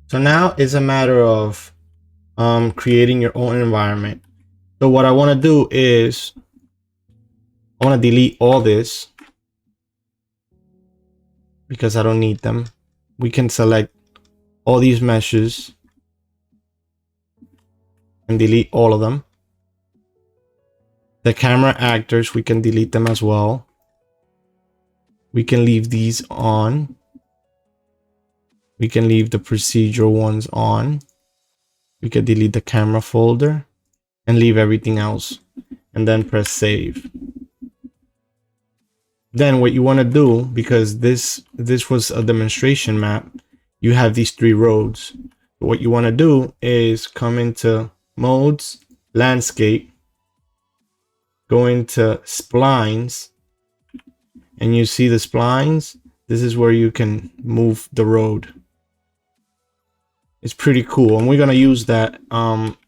So now it's a matter of creating your own environment. So what I want to do is I want to delete all this because I don't need them. We can select all these meshes and delete all of them. The camera actors, we can delete them as well. We can leave these on. We can leave the procedural ones on. We can delete the camera folder and leave everything else, and then press save. Then what you want to do, because this was a demonstration map, you have these 3 roads. What you want to do is come into modes, landscape, go into splines, and you see the splines. This is where you can move the road. It's pretty cool, and we're gonna use that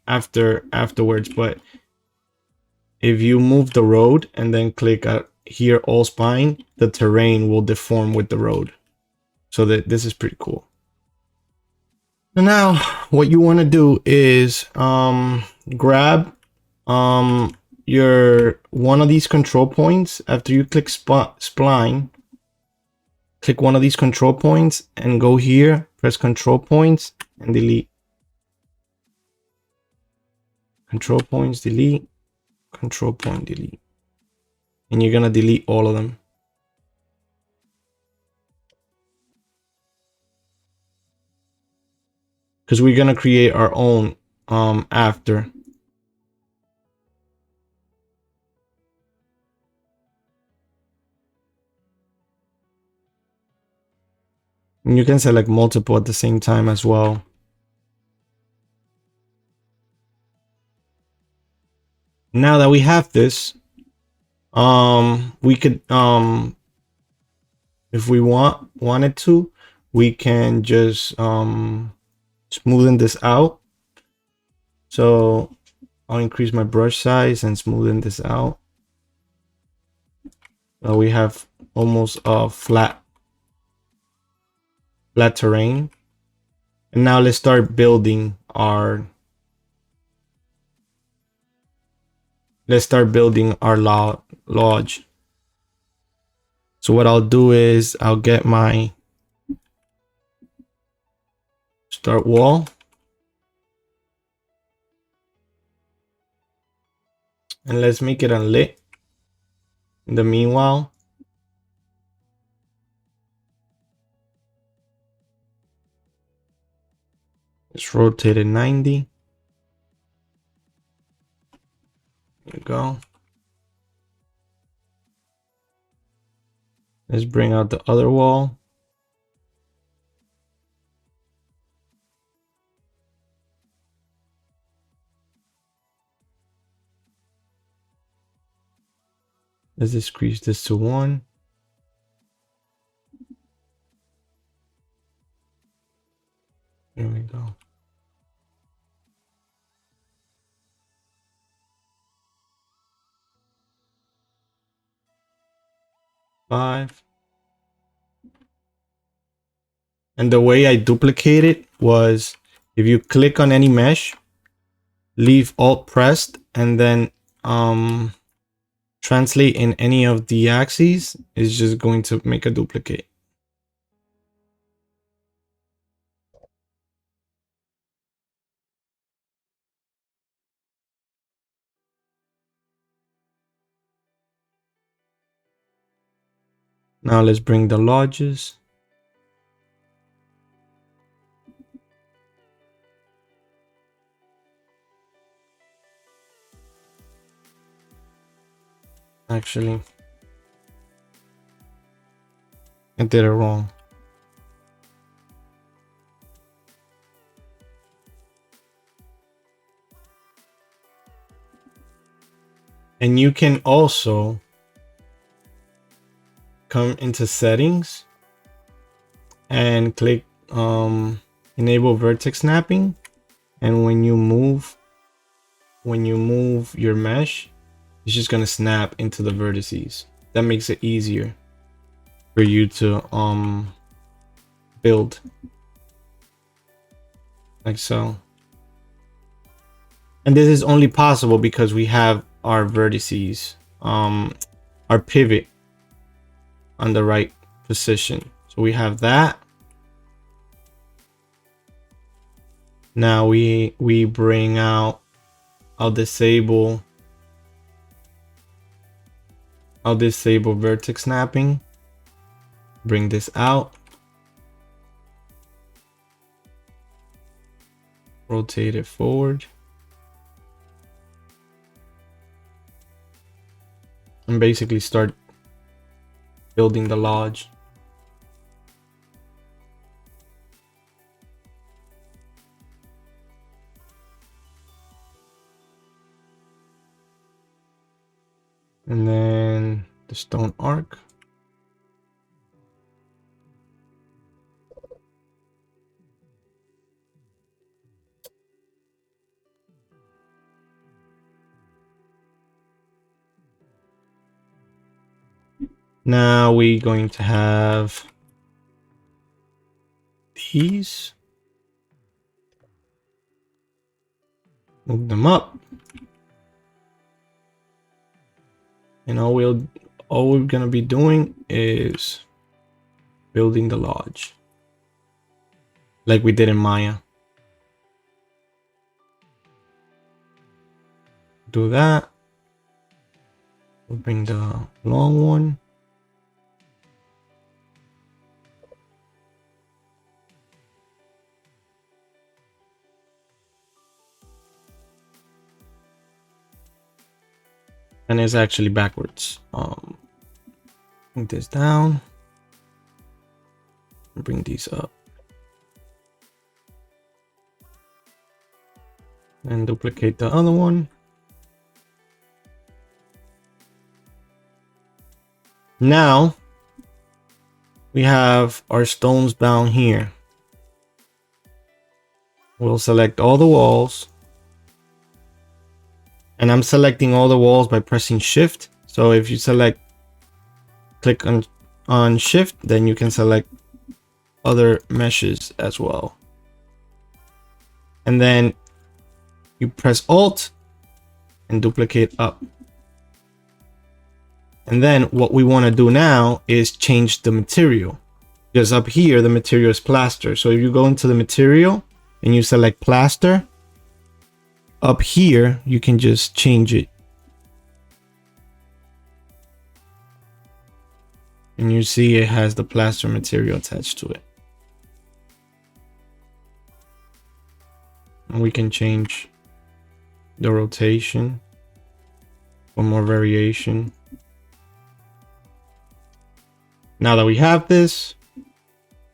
afterwards. But if you move the road and then click here all spline, the terrain will deform with the road. So that this is pretty cool. So now what you want to do is grab your one of these control points. After you click spline, click one of these control points and go here, press control points and delete. Control points, delete, control point, delete. And you're gonna delete all of them. Because we're gonna create our own after. And you can select multiple at the same time as well. Now that we have this, we could if we wanted to, we can just smoothen this out. So I'll increase my brush size and smoothen this out. We have almost a flat terrain. And now let's start building our lodge. So what I'll do is I'll get my start wall. And let's make it unlit. In the meanwhile, let's rotate it 90. There you go. Let's bring out the other wall. Let's decrease this to 1. There we go. Five. And the way I duplicate it was if you click on any mesh, leave Alt pressed, and then translate in any of the axes, is just going to make a duplicate. Now let's bring the lodges. Actually, I did it wrong. And you can also come into settings and click enable vertex snapping, and when you move your mesh, it's just going to snap into the vertices. That makes it easier for you to build. like so. And this is only possible because we have our vertices, our pivot on the right position. So we have that. Now we bring out, I'll disable vertex snapping. Bring this out. Rotate it forward. And basically start building the lodge. And then the stone arc. Now we're going to have these. Move them up. And all we're gonna be doing is building the lodge. Like we did in Maya. Do that. We'll bring the long one. And it's actually backwards. Bring this down. Bring these up. And duplicate the other one. Now we have our stones down here. We'll select all the walls. And I'm selecting all the walls by pressing shift. So if you click on shift, then you can select other meshes as well. And then you press alt and duplicate up. And then what we want to do now is change the material, because up here the material is plaster. So if you go into the material and you select plaster, up here you can just change it. And you see it has the plaster material attached to it. And we can change the rotation for more variation. Now that we have this,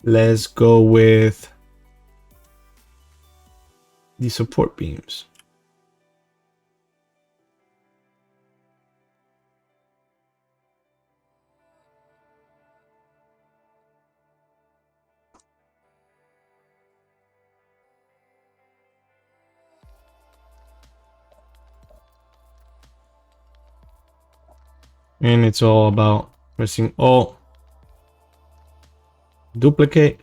let's go with the support beams. And it's all about pressing alt, duplicate,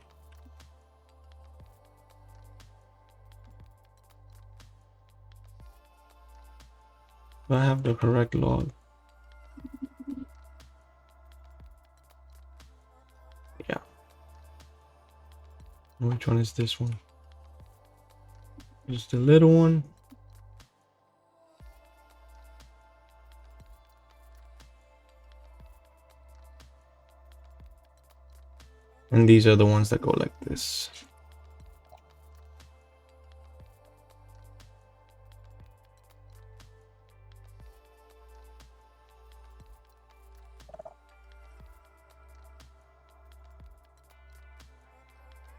do I have the correct log? Yeah. Which one is this one? Just the little one. And these are the ones that go like this.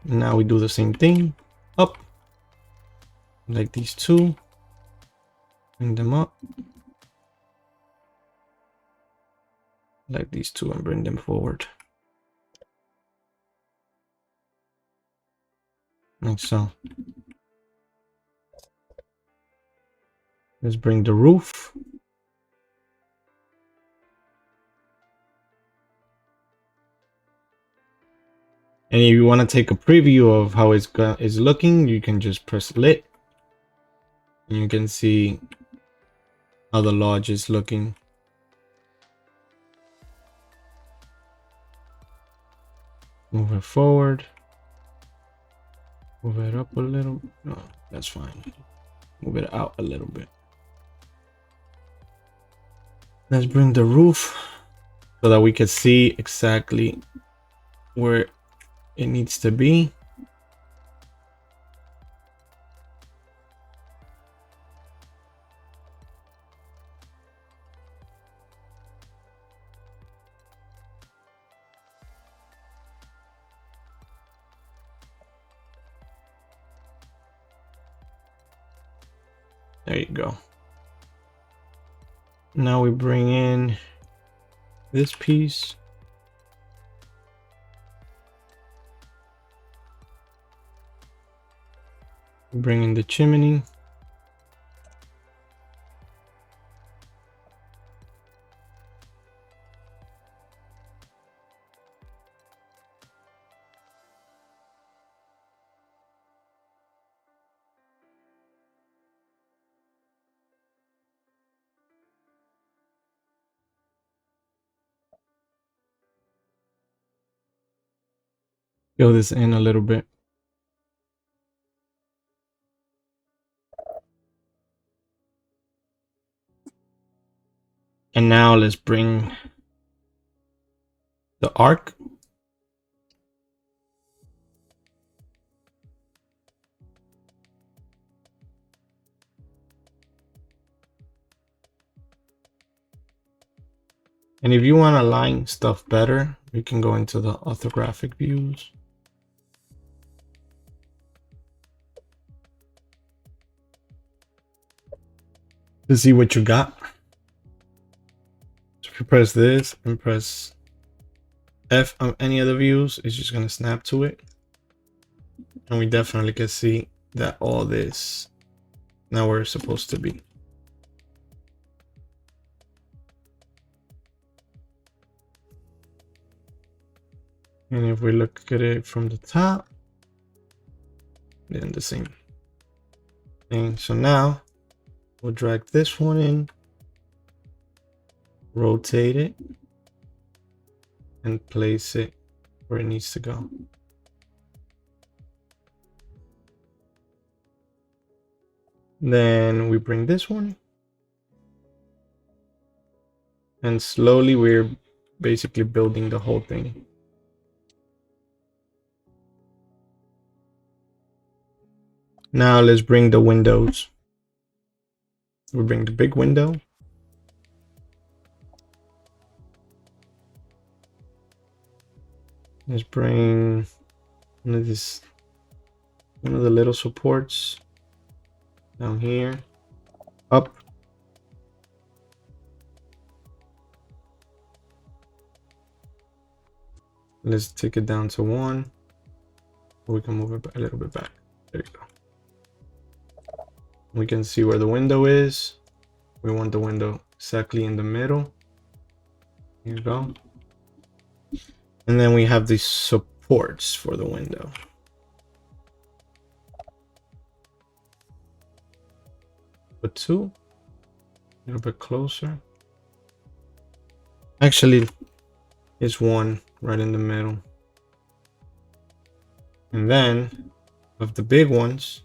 Now we do the same thing, up, like these two, bring them up, like these two, and bring them forward. Like so. Let's bring the roof. And if you want to take a preview of how it's looking, you can just press lit. And you can see how the lodge is looking. Move it forward. Move it up a little. No, that's fine. Move it out a little bit. Let's bring the roof so that we can see exactly where it needs to be. There you go. Now we bring in this piece. Bring in the chimney. Fill this in a little bit. And now let's bring the arc. And if you want to align stuff better, you can go into the orthographic views. To see what you got. So if you press this and press F on any other views, it's just going to snap to it. And we definitely can see that all this now where it's supposed to be. And if we look at it from the top, then the same thing. So now we'll drag this one in, rotate it, and place it where it needs to go. Then we bring this one, and slowly we're basically building the whole thing. Now let's bring the windows. We bring the big window. Let's bring one of the little supports down here, up. Let's take it down to 1. We can move it a little bit back. There you go. We can see where the window is. We want the window exactly in the middle. Here you go. And then we have these supports for the window. Put 2. A little bit closer. Actually, it's 1 right in the middle. And then, of the big ones,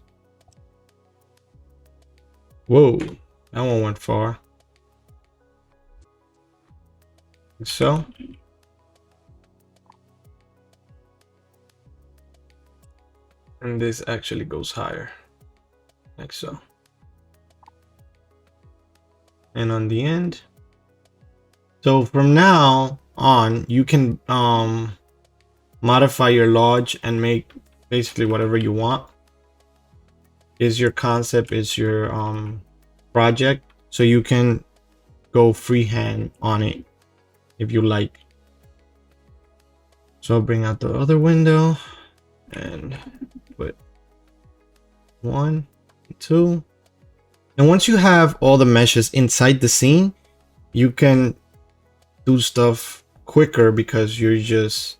whoa, that one went far. Like so. And this actually goes higher, like so. And on the end. So from now on, you can modify your lodge and make basically whatever you want. Is your concept, is your project, so you can go freehand on it if you like. So I'll bring out the other window and put 1, 2. And once you have all the meshes inside the scene, you can do stuff quicker because you're just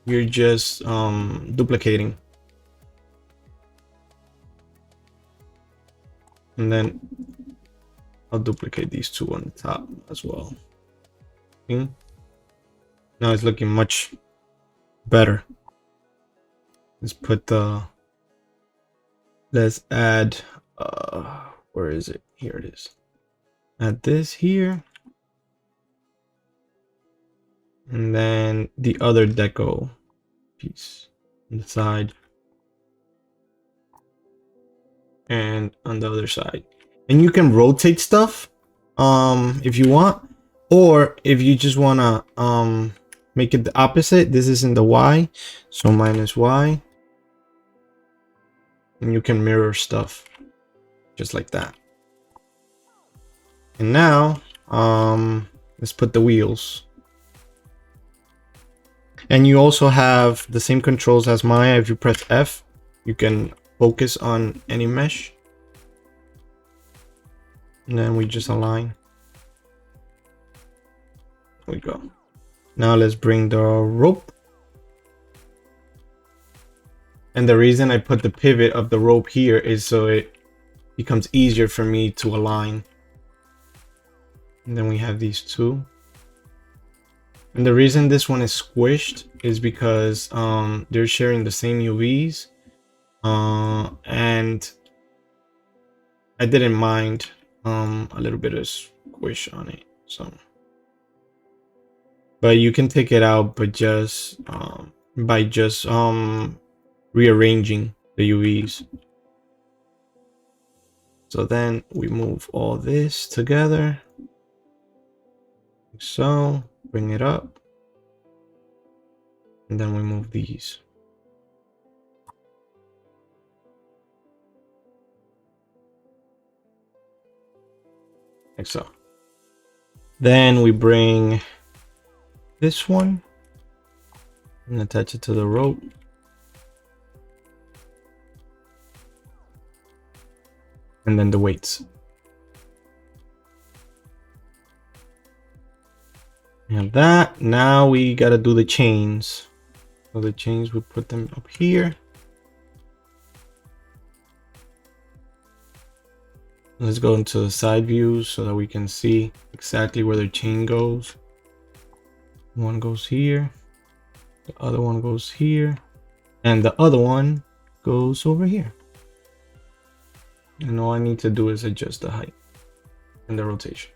you're just duplicating. And then I'll duplicate these two on the top as well. See? Now it's looking much better. Let's put the, let's add, where is it? Here it is. Add this here. And then the other deco piece on the side. And on the other side. And you can rotate stuff if you want, or if you just want to make it the opposite. This is in the Y, so -Y, and you can mirror stuff just like that. And now let's put the wheels. And you also have the same controls as Maya. If you press F, you can focus on any mesh. And then we just align. There we go. Now let's bring the rope. And the reason I put the pivot of the rope here is so it becomes easier for me to align. And then we have these two. And the reason this one is squished is because they're sharing the same UVs. And I didn't mind a little bit of squish on it, so, but you can take it out, but just by just rearranging the UVs. So then we move all this together, like so, bring it up, and then we move these. Like so. Then we bring this one and attach it to the rope. And then the weights. And that, now we gotta do the chains. So the chains, we put them up here. Let's go into the side views so that we can see exactly where the chain goes. One goes here, the other one goes here, and the other one goes over here. And all I need to do is adjust the height and the rotation.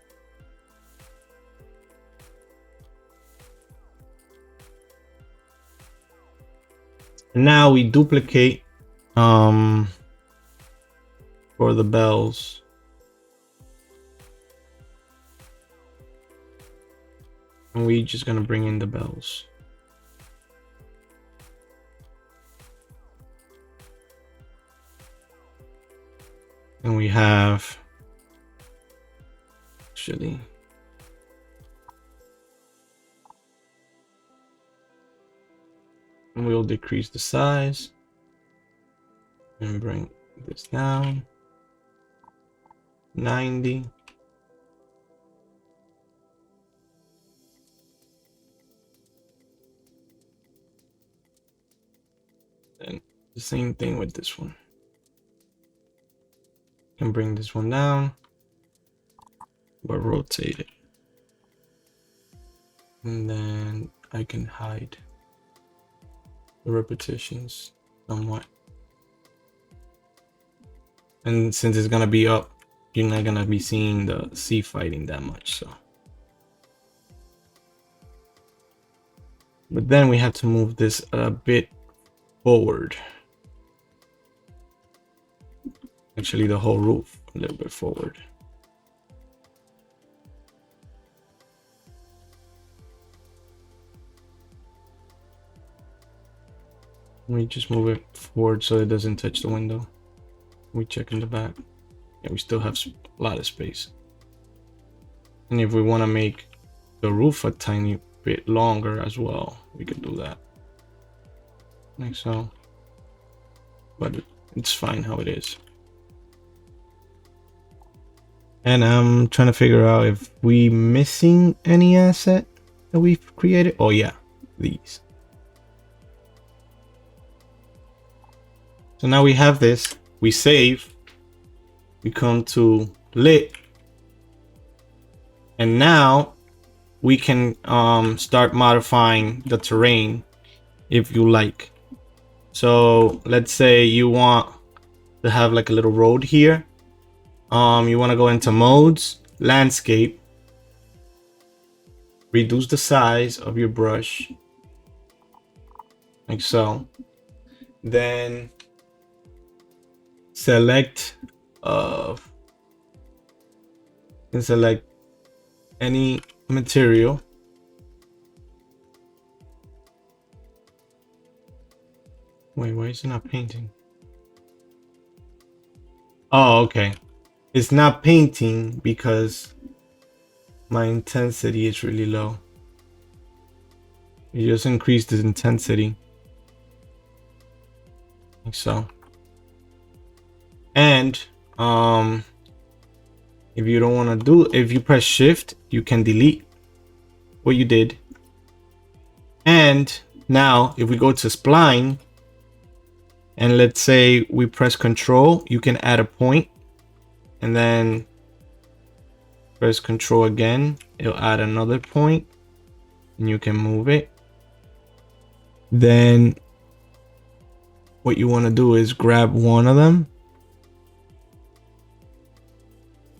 And now we duplicate for the bells. And we're just gonna bring in the bells. And we have, actually, and we'll decrease the size and bring this down 90. And the same thing with this one. Can bring this one down, but rotate it. And then I can hide the repetitions somewhat. And since it's gonna be up, you're not gonna be seeing the C fighting that much, so. But then we have to move this a bit forward. Actually, the whole roof a little bit forward. We just move it forward so it doesn't touch the window. We check in the back. Yeah, we still have a lot of space. And if we want to make the roof a tiny bit longer as well, we can do that. Like so. But it's fine how it is. And I'm trying to figure out if we missing any asset that we've created. Oh yeah, these. So now we have this, we save, we come to lit, and now we can start modifying the terrain if you like. So let's say you want to have like a little road here. You want to go into modes, landscape, reduce the size of your brush like so. Then select and select any material. Wait, why is it not painting? Oh, okay. It's not painting because my intensity is really low. You just increase the intensity like so. And if you don't want to do, if you press shift, you can delete what you did. And now if we go to spline and let's say we press control, you can add a point and then press control again, it'll add another point and you can move it. Then what you want to do is grab one of them,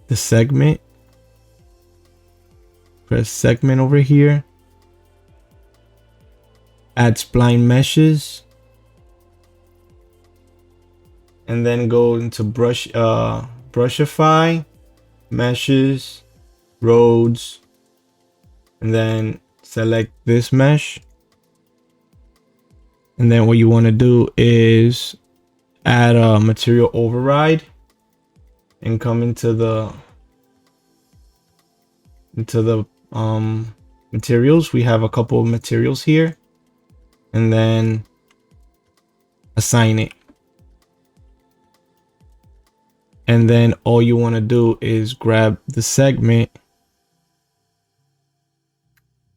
the segment, press segment over here, add spline meshes, and then go into brushify, meshes, roads, and then select this mesh. And then what you want to do is add a material override and come into the materials. We have a couple of materials here, and then assign it. And then all you want to do is grab the segment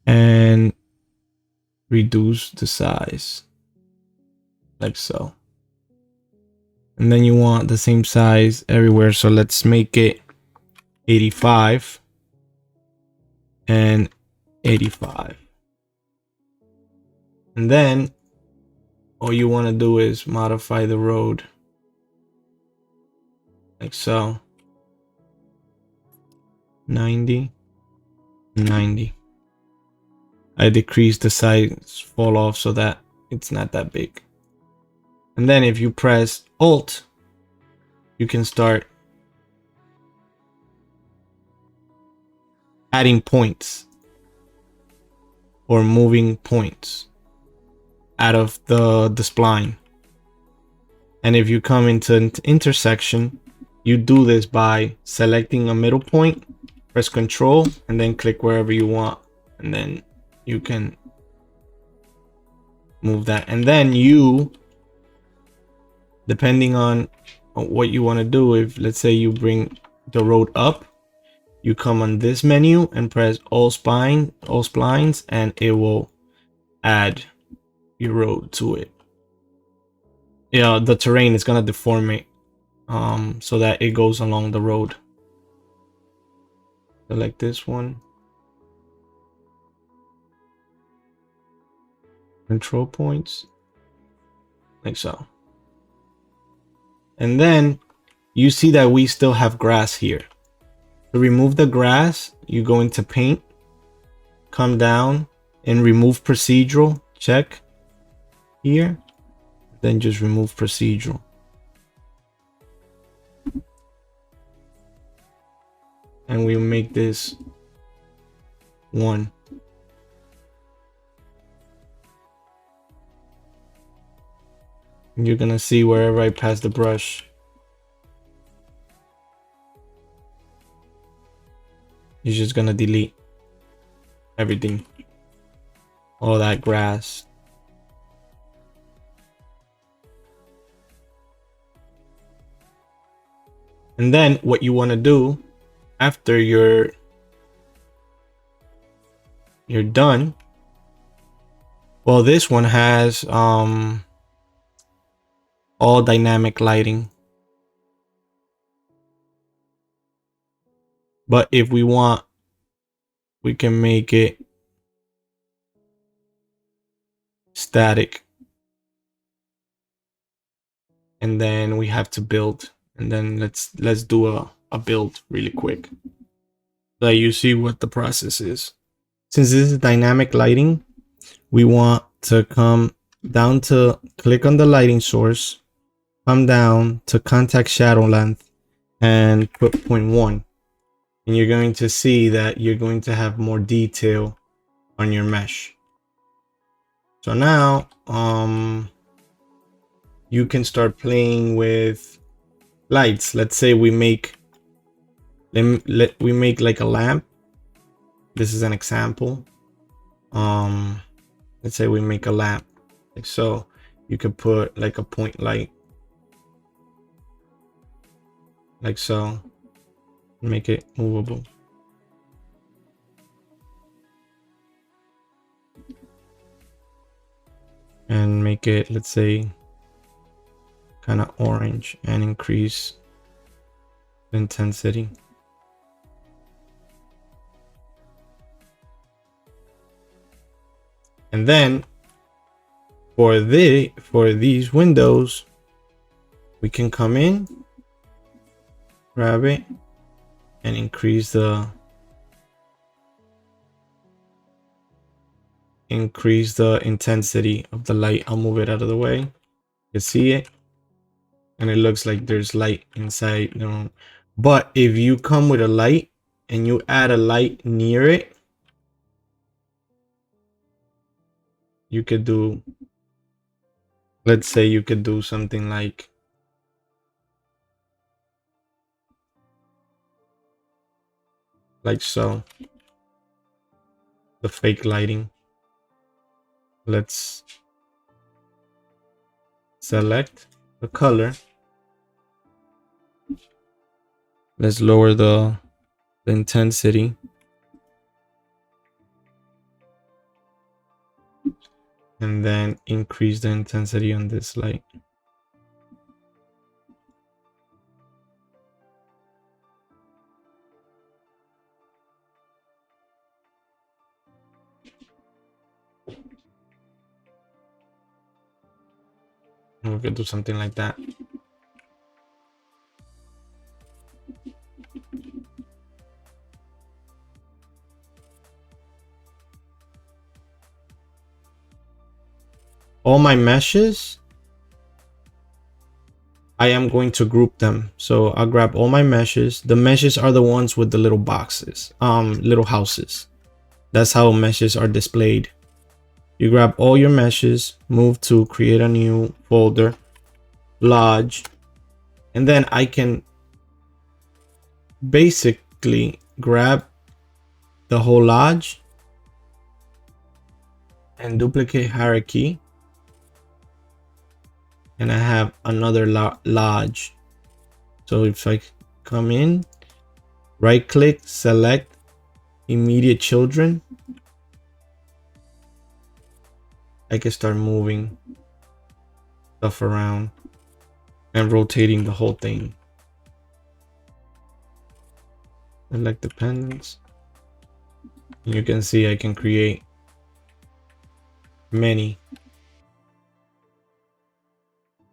and reduce the size like so. And then you want the same size everywhere. So let's make it 85 and 85. And then all you want to do is modify the road like so. 90, 90. I decrease the size fall off so that it's not that big. And then if you press Alt, you can start adding points or moving points out of the spline. And if you come into an intersection, you do this by selecting a middle point, press Control, and then click wherever you want, and then you can move that. And then you, depending on what you want to do, if let's say you bring the road up, you come on this menu and press all splines, and it will add your road to it. Yeah, the terrain is gonna deform it so that it goes along the road. Select this one, control points like so. And then you see that we still have grass here. To remove the grass, you go into paint, come down and remove procedural, check here, then just remove procedural. And we make this 1. You're gonna see wherever I pass the brush, you're just gonna delete everything, all that grass. And then what you want to do after you're done, well, this one has all all dynamic lighting. But if we want, we can make it static. And then we have to build. And then let's do a build really quick, so that you see what the process is. Since this is dynamic lighting, we want to come down to click on the lighting source, come down to contact shadow length and put 0.1. And you're going to see that you're going to have more detail on your mesh. So now you can start playing with lights. Let's say we make like a lamp. This is an example. Let's say we make a lamp like so. You could put like a point light like so, make it movable. And make it, let's say, kind of orange, and increase the intensity. And then for these windows, we can come in, grab it, and increase the intensity of the light. I'll move it out of the way. You can see it, and it looks like there's light inside the room. But if you come with a light and you add a light near it, you could do, let's say you could do something like so, the fake lighting. Let's select the color. Let's lower the intensity. And then increase the intensity on this light. We could do something like that. All my meshes, I am going to group them. So I'll grab all my meshes. The meshes are the ones with the little boxes, little houses. That's how meshes are displayed. You grab all your meshes, move to create a new folder, lodge, and then I can basically grab the whole lodge and duplicate hierarchy. And I have another lodge. So if I come in, right click, select immediate children, I can start moving stuff around and rotating the whole thing. Select dependents. You can see I can create many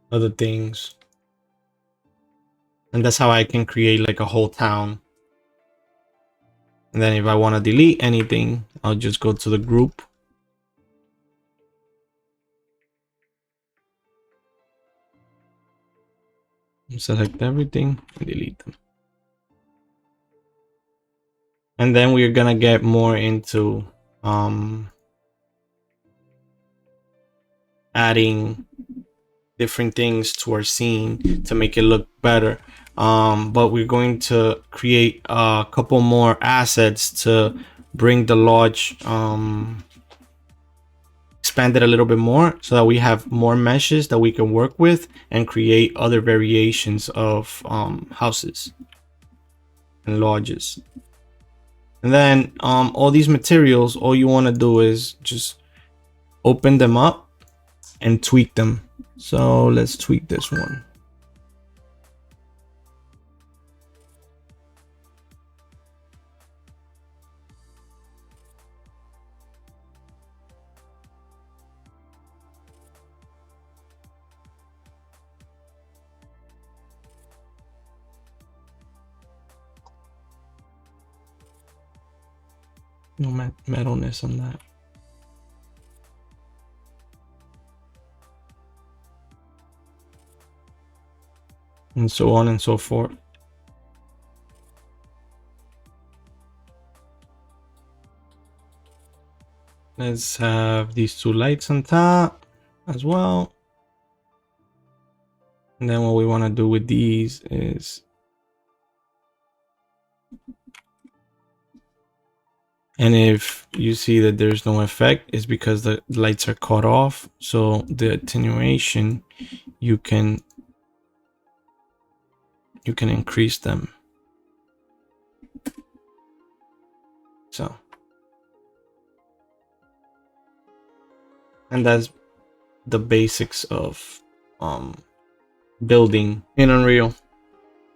other things. And that's how I can create like a whole town. And then if I want to delete anything, I'll just go to the group. Select everything and delete them. And then we're gonna get more into adding different things to our scene to make it look better. But we're going to create a couple more assets to bring the lodge expanded a little bit more, so that we have more meshes that we can work with and create other variations of houses and lodges. And then all these materials, all you want to do is just open them up and tweak them. So let's tweak this one. No metalness on that. And so on and so forth. Let's have these two lights on top as well. And then what we want to do with these is, and if you see that there's no effect, it's because the lights are cut off. So the attenuation, you can increase them. So, and that's the basics of building in Unreal.